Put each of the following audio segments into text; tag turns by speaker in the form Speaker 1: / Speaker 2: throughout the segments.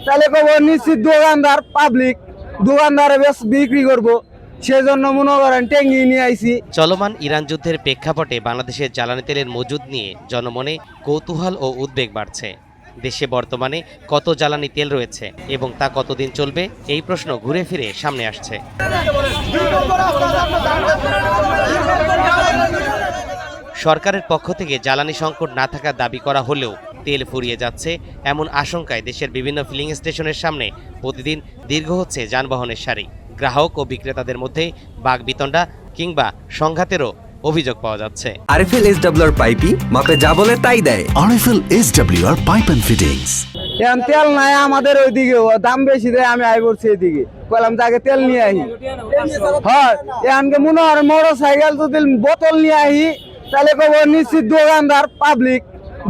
Speaker 1: তাহলে কব নিশ্চিত দোকানদার পাবলিক দোকানদারে বেশ বিক্রি করব, সেজন্য মনে করেন ট্যাঙ্গি নিয়ে আইছি।
Speaker 2: চলমান ইরান যুদ্ধের প্রেক্ষাপটে বাংলাদেশের জ্বালানি তেলের মজুদ নিয়ে জনমনে কৌতূহল ও উদ্বেগ বাড়ছে। দেশে বর্তমানে কত জ্বালানি তেল রয়েছে এবং তা কতদিন চলবে, এই প্রশ্ন ঘুরে ফিরে সামনে আসছে। সরকারের পক্ষ থেকে জ্বালানি সংকট না থাকার দাবি করা হলেও তেল ফুরিয়ে যাচ্ছে এমন আশঙ্কায় দেশের বিভিন্ন ফিলিং স্টেশনের সামনে প্রতিদিন দীর্ঘ হচ্ছে যানবাহনের সারি। গ্রাহক ও বিক্রেতাদের মধ্যে বাকবিতণ্ডা কিংবা সংঘাতেরও অভিযোগ পাওয়া যাচ্ছে।
Speaker 3: আরএফএল এসডব্লিউআর পাইপই মাপে যা বলে তাই দেয়।
Speaker 4: RFL SWR pipe and fittings.
Speaker 1: এখন তেল নাই আমাদের ওইদিকে, দাম বেশি দেয়, আমি আই করছি এদিকে, কইলাম তাকে তেল নিয়ে আহি। হয় এখানকে মনে হয় মোটর সাইকেল যদি বোতল নিয়ে আহি, তাহলে কব নিশ্চিত দোকানদার পাবলিক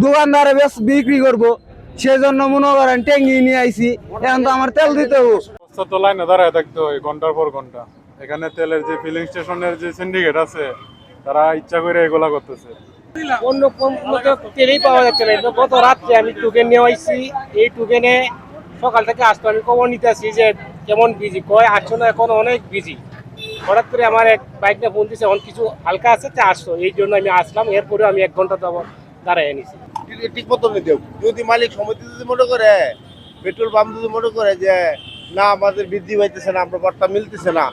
Speaker 1: দোকানদারে বেশ বিক্রি করব, সেজন্য মনে করেন ট্যাঙ্গি নিয়ে আইছি। এখন তো আমার তেল দিতে হবে,
Speaker 5: তো লাইনে দাঁড়ায় থাকতে হয় ঘন্টার পর ঘন্টা। এখানে তেলের যে ফিলিং স্টেশনের যে সিন্ডিকেট আছে তারা ইচ্ছা করে এগুলা করতেছে।
Speaker 6: অন্য তেলেই পাওয়া যাচ্ছে না। গত রাত্রে আমি টোকেন নিয়ে আইছি, এই টোকেনে সকাল থেকে আসতো, আমি খবর নিতে আসি যে কেমন বিজি, কয় আসছো না, এখন অনেক বিজি। হঠাৎ করে আমার এক বাইক নিয়ে ফোন দিচ্ছে, এখন কিছু হালকা আছে তা আসছো, এই জন্য আমি আসলাম। এরপরেও আমি 1 ঘন্টা দাঁড়ায় নিছি।
Speaker 7: ঠিক মতো নিতে যদি মালিক সমিতি যদি মনে করে, পেট্রোল পাম্প যদি মনে করে যে না আমাদের বৃদ্ধি পাইতেছে না, আমরা বার্তা মিলতেছে না,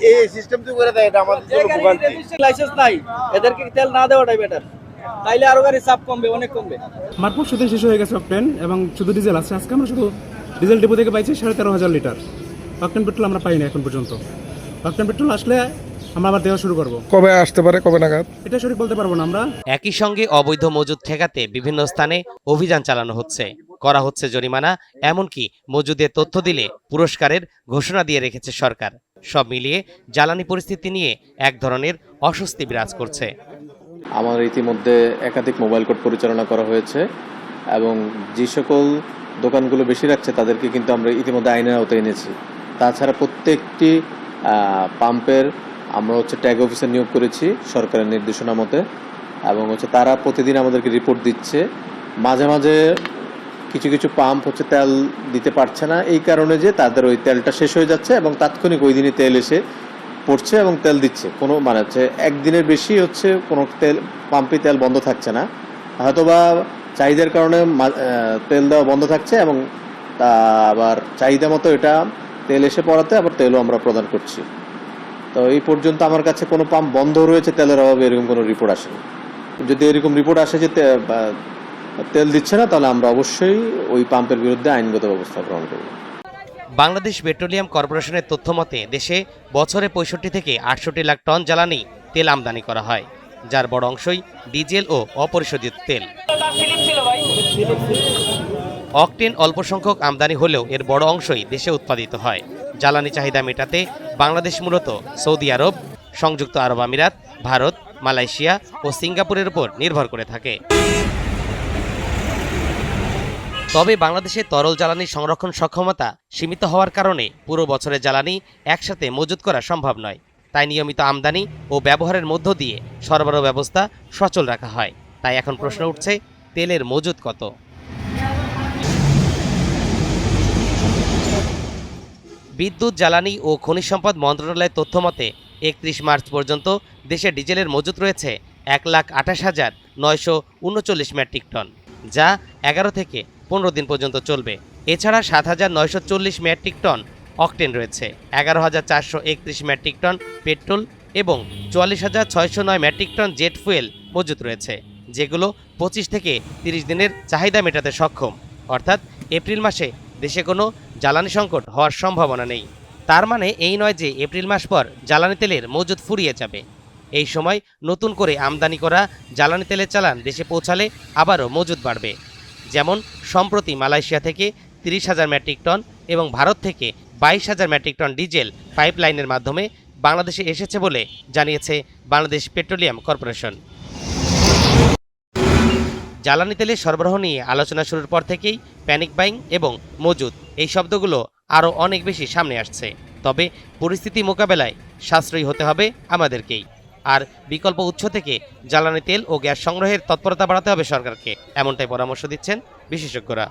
Speaker 7: এই সিস্টেম তো করে দেয়, এটা আমাদের জন্য ভোগান্তি।
Speaker 6: লাইসেন্স নাই, এদেরকে তেল না দেওয়াটাই বেটার, তাইলে আরো গাড়ি চাপ কমবে, অনেক কমবে।
Speaker 8: আমার পরশুদিন শেষ হয়ে গেছে অকটেন এবং শুধু ডিজেল আছে। আজকে আমরা শুধু ডিজেল ডিপো থেকে পাইছি 13,500 লিটার। অকটেন পেট্রোল আমরা পাইনি এখন পর্যন্ত। অকটেন পেট্রোল আসলে আমরা আবার দেওয়া শুরু করব।
Speaker 5: কবে আসতে পারে, কবে নাগাদ
Speaker 8: এটা সঠিক বলতে পারবো না আমরা।
Speaker 2: একই সঙ্গে অবৈধ মজুদ ঠেকাতে বিভিন্ন স্থানে অভিযান চালানো হচ্ছে, করা হচ্ছে জরিমানা, এমনকি মজুদের তথ্য দিলে পুরস্কারের ঘোষণা দিয়ে রেখেছে সরকার। সব মিলিয়ে জ্বালানি পরিস্থিতি নিয়ে এক ধরনের অস্বস্তি বিরাজ করছে।
Speaker 9: আমাদের ইতিমধ্যে একাধিক মোবাইল কোর্ট পরিচালনা করা হয়েছে এবং যে সকল দোকানগুলো বেশি রাখছে তাদেরকে কিন্তু আমরা ইতিমধ্যে আইনের আওতায় এনেছি। তাছাড়া প্রত্যেকটি পাম্পের আমরা ট্যাগ অফিসার নিয়োগ করেছি সরকারের নির্দেশনা মতে, এবং তারা প্রতিদিন আমাদেরকে রিপোর্ট দিচ্ছে। মাঝে মাঝে কিছু কিছু পাম্প তেল দিতে পারছে না, এই কারণে যে তাদের ওই তেলটা শেষ হয়ে যাচ্ছে এবং তাৎক্ষণিক ওই দিনই তেল এসে পড়ছে এবং তেল দিচ্ছে। কোনো একদিনের বেশি কোনো পাম্পে তেল বন্ধ থাকছে না, হয়তোবা চাহিদার কারণে তেল দেওয়া বন্ধ থাকছে এবং তা আবার চাহিদা মতো এটা তেল এসে পড়াতে আবার তেলও আমরা প্রদান করছি। তো এই পর্যন্ত আমার কাছে কোনো পাম্প বন্ধ রয়েছে তেলের অভাবে এরকম কোনো রিপোর্ট আসেনি। যদি এরকম রিপোর্ট আসে যে তেল দিচ্ছে না, তাহলে আমরা অবশ্যই ওই পাম্পের বিরুদ্ধে আইনগত ব্যবস্থা গ্রহণ করব।
Speaker 2: বাংলাদেশ পেট্রোলিয়াম কর্পোরেশনের তথ্য মতে দেশে বছরে 65 থেকে 68 লাখ টন জ্বালানি তেল আমদানি করা হয়, যার বড় অংশই ডিজেল ও অপরিশোধিত তেল। অকটেন অল্প সংখ্যক আমদানি হলেও এর বড় অংশই দেশে উৎপাদিত হয়। জ্বালানি চাহিদা মেটাতে বাংলাদেশ মূলত সৌদি আরব, সংযুক্ত আরব আমিরাত, ভারত, মালয়েশিয়া ও সিঙ্গাপুরের উপর নির্ভর করে থাকে। তবে বাংলাদেশে তরল জ্বালানির সংরক্ষণ সক্ষমতা সীমিত হওয়ার কারণে পুরো বছরের জ্বালানি একসাথে মজুত করা সম্ভব নয়। তাই নিয়মিত আমদানি ও ব্যবহারের মধ্য দিয়ে সরবরাহ ব্যবস্থা সচল রাখা হয়। তাই এখন প্রশ্ন উঠছে, তেলের মজুত কত? বিদ্যুৎ, জ্বালানি ও খনিজ সম্পদ মন্ত্রণালয়ের তথ্য মতে 31 মার্চ পর্যন্ত দেশে ডিজেলের মজুত রয়েছে 1,28,939 মেট্রিক টন, যা 11 থেকে 15 দিন পর্যন্ত চলবে। এছাড়া 7,940 মেট্রিক টন অকটেন রয়েছে, 11,431 মেট্রিক টন পেট্রোল এবং 44,609 মেট্রিক টন জেট ফুয়েল মজুত রয়েছে, যেগুলো 25 থেকে 30 দিনের চাহিদা মেটাতে সক্ষম। অর্থাৎ এপ্রিল মাসে দেশে কোনো জ্বালানি সংকট হওয়ার সম্ভাবনা নেই। তার মানে এই নয় যে এপ্রিল মাস পর জ্বালানি তেলের মজুত ফুরিয়ে যাবে। এই সময় নতুন করে আমদানি করা জ্বালানি তেলের চালান দেশে পৌঁছালে আবারও মজুত বাড়বে। যেমন সম্প্রতি মালয়েশিয়া থেকে 30,000 মেট্রিক টন এবং ভারত থেকে 22,000 মেট্রিক টন ডিজেল পাইপলাইনের মাধ্যমে বাংলাদেশে এসেছে বলে জানিয়েছে বাংলাদেশ পেট্রোলিয়াম কর্পোরেশন। জ্বালানি তেলের সরবরাহ নিয়ে আলোচনা শুরুর পর থেকেই প্যানিক বাইং এবং মজুত এই শব্দগুলো আরও অনেক বেশি সামনে আসছে। তবে পরিস্থিতি মোকাবেলায় সাশ্রয়ী হতে হবে আমাদেরকেই, আর বিকল্প উৎস থেকে জ্বালানি তেল ও গ্যাস সংগ্রহের তৎপরতা বাড়াতে হবে সরকারকে, এমনটাই পরামর্শ দিচ্ছেন বিশেষজ্ঞরা।